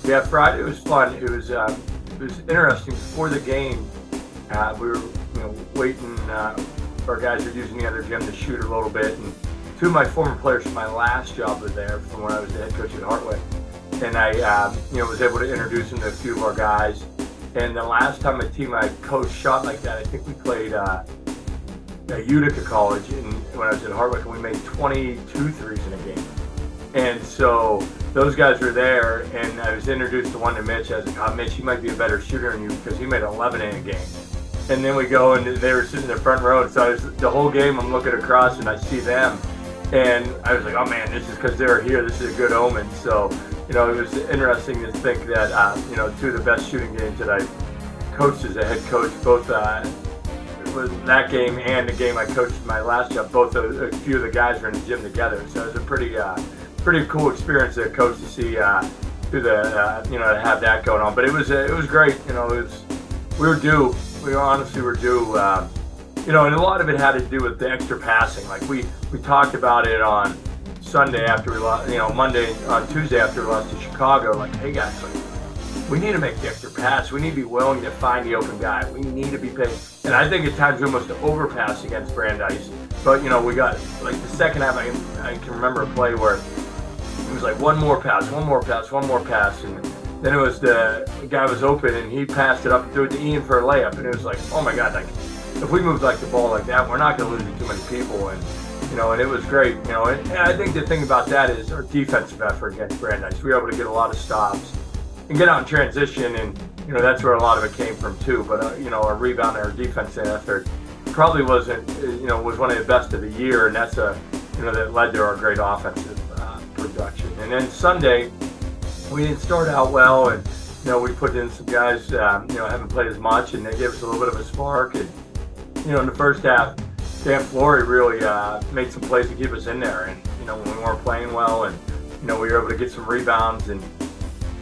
Yeah, Friday was fun. It was interesting. Before the game, we were waiting. Our guys were using the other gym to shoot a little bit, and two of my former players from my last job were there from when I was the head coach at Hartwick, and I was able to introduce them to a few of our guys. And the last time a team I coached shot like that, I think we played at Utica College, and when I was at Hartwick, and we made 22 threes in a game. And so those guys were there, and I was introduced to one to Mitch. I was like, "Oh, Mitch, he might be a better shooter than you because he made 11 in a game." And then we go, and they were sitting in the front row. And so the whole game, I'm looking across, and I see them. And I was like, "Oh, man, this is because they're here. This is a good omen." So, it was interesting to think that, two of the best shooting games that I coached as a head coach, both was that game and the game I coached in my last job, both a few of the guys were in the gym together. So it was a pretty cool experience as a coach to see to have that going on. But it was great. We were due. We honestly were due. And a lot of it had to do with the extra passing. Like we talked about it on Sunday after we lost, Tuesday after we lost to Chicago. Like, hey guys, we need to make the extra pass. We need to be willing to find the open guy. We need to be paid. And I think at times we almost overpass against Brandeis. But we got like the second half. I can remember a play where it was like one more pass, and then it was the guy was open and he passed it up and threw it to Ian for a layup, and it was like, oh my God, like if we move like the ball like that, we're not going to lose to too many people, and it was great, and I think the thing about that is our defensive effort against Brandeis. We were able to get a lot of stops and get out in transition, and that's where a lot of it came from too. But our rebound and our defensive effort probably wasn't, was one of the best of the year, and that's that led to our great offensive production. And then Sunday, we didn't start out well, and we put in some guys haven't played as much, and they gave us a little bit of a spark. And in the first half, Dan Flory really made some plays to keep us in there. And when we weren't playing well, and we were able to get some rebounds and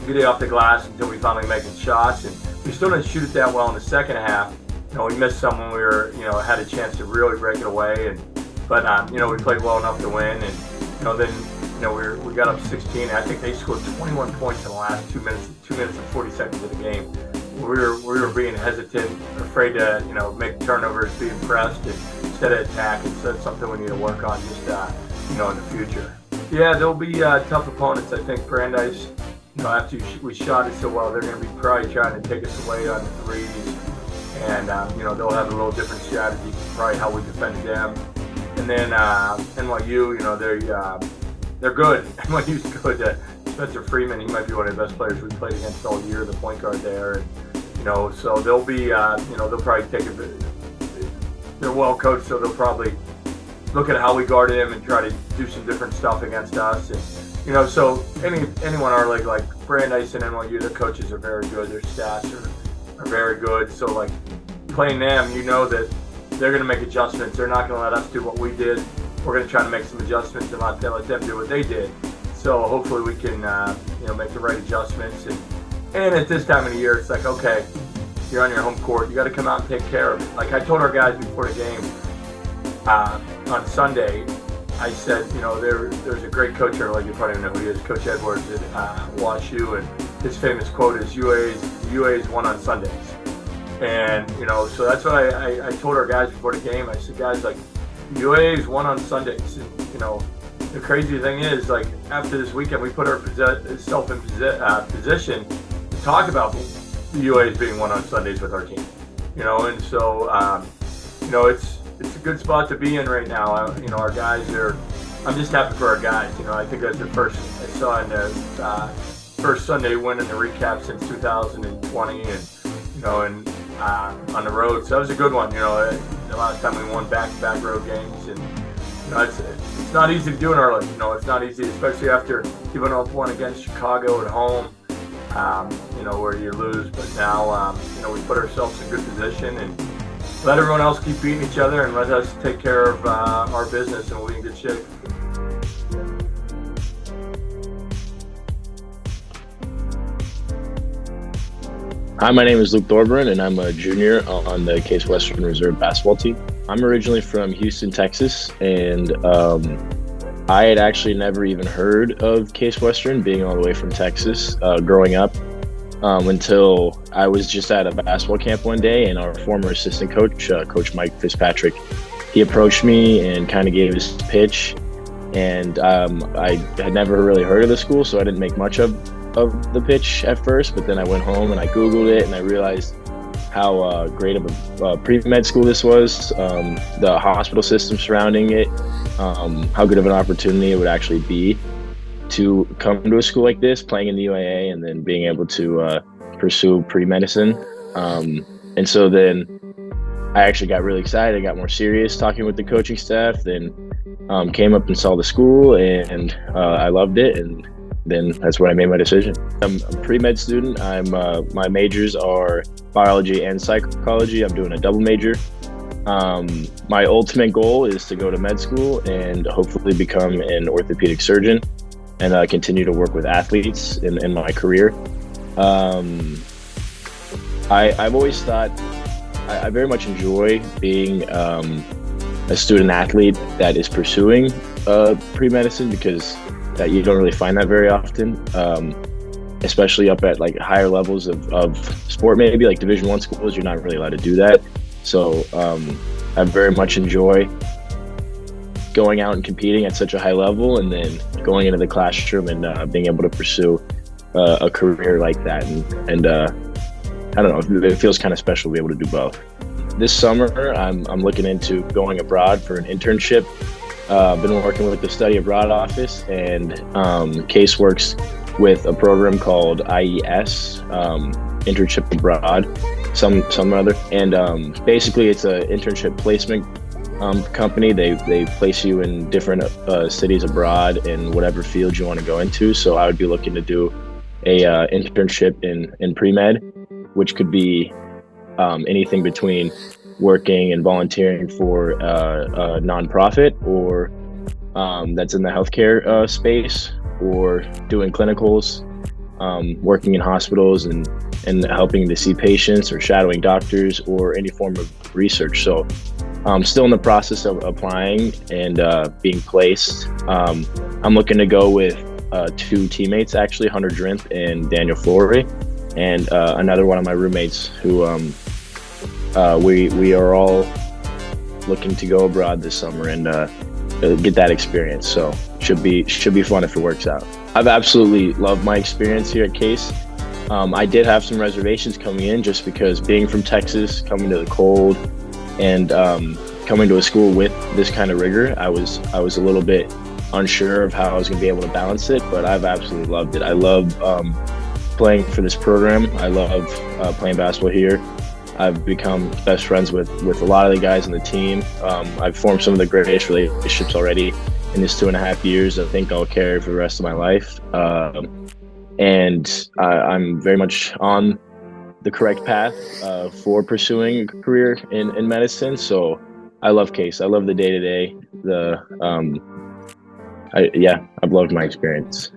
get it off the glass until we finally making shots. And we still didn't shoot it that well in the second half. We missed some when we were had a chance to really break it away. But we played well enough to win. And then we got up 16. I think they scored 21 points in the last 2 minutes and 40 seconds of the game. We were being hesitant, afraid to make turnovers, being pressed instead of attacking. So that's something we need to work on just in the future. Yeah, there'll be tough opponents. I think Brandeis, after we shot it so well, they're going to be probably trying to take us away on the threes, and they'll have a little different strategy, probably how we defend them. And then NYU, they're good. NYU's good. Spencer Freeman, he might be one of the best players we've played against all year, the point guard there. And, so they'll be, they'll probably take a bit. They're well coached, so they'll probably look at how we guarded him and try to do some different stuff against us. And, so anyone in our league, like Brandeis and NYU, their coaches are very good. Their staffs are very good. So, like, playing them, that they're going to make adjustments. They're not going to let us do what we did. We're going to try to make some adjustments and let them do what they did. So hopefully we can, make the right adjustments. And at this time of the year, it's like, okay, you're on your home court. You got to come out and take care of it. Like I told our guys before the game on Sunday, I said, there's a great coach here, like you probably don't know who he is, Coach Edwards at WashU, and his famous quote is, UA's won on Sundays. And, so that's what I told our guys before the game. I said, guys, like, UA's won on Sundays. And, the crazy thing is, like, after this weekend, we put ourselves in position to talk about the UA's being won on Sundays with our team. And so, it's a good spot to be in right now. Our guys I'm just happy for our guys. I think that's the first I saw in the first Sunday win in the recap since 2020, and on the road. So that was a good one. The last time we won back-to-back road games, and it's not easy to do in our league. It's not easy, especially after giving up one against Chicago at home. Where you lose. But now, we put ourselves in good position and let everyone else keep beating each other and let us take care of our business, and we'll be in good shape. Hi, my name is Luke Thorburn, and I'm a junior on the Case Western Reserve basketball team. I'm originally from Houston, Texas, and I had actually never even heard of Case Western, being all the way from Texas, growing up, until I was just at a basketball camp one day, and our former assistant coach, Coach Mike Fitzpatrick, he approached me and kind of gave his pitch. And I had never really heard of the school, so I didn't make much of the pitch at first. But then I went home and I Googled it, and I realized how great of a pre-med school this was, the hospital system surrounding it, how good of an opportunity it would actually be to come to a school like this, playing in the UAA, and then being able to pursue pre-medicine. And so then I actually got really excited. I got more serious talking with the coaching staff, then came up and saw the school, and I loved it. And then that's when I made my decision. I'm a pre-med student. My majors are biology and psychology. I'm doing a double major. My ultimate goal is to go to med school and hopefully become an orthopedic surgeon and continue to work with athletes in my career. I've always thought I very much enjoy being a student athlete that is pursuing pre-medicine, because that you don't really find that very often, especially up at like higher levels of sport, maybe like Division I schools. You're not really allowed to do that. So I very much enjoy going out and competing at such a high level, and then going into the classroom and being able to pursue a career like that. And I don't know, it feels kind of special to be able to do both. This summer, I'm looking into going abroad for an internship. I've been working with the Study Abroad office, and Case works with a program called IES, Internship Abroad, some other. And basically, it's an internship placement company. They place you in different cities abroad in whatever field you want to go into. So I would be looking to do a internship in pre-med, which could be anything between working and volunteering for a nonprofit, or that's in the healthcare space, or doing clinicals, working in hospitals and helping to see patients, or shadowing doctors, or any form of research. So I'm still in the process of applying and being placed. I'm looking to go with two teammates, actually, Hunter Drimp and Daniel Flory, and another one of my roommates who we are all looking to go abroad this summer and get that experience. So should be fun if it works out. I've absolutely loved my experience here at Case. I did have some reservations coming in, just because being from Texas, coming to the cold, and coming to a school with this kind of rigor, I was a little bit unsure of how I was going to be able to balance it, but I've absolutely loved it. I love playing for this program. I love playing basketball here. I've become best friends with a lot of the guys on the team. I've formed some of the greatest relationships already in this 2.5 years. I think I'll carry for the rest of my life. And I'm very much on the correct path for pursuing a career in medicine. So I love Case. I love the day-to-day. I've loved my experience.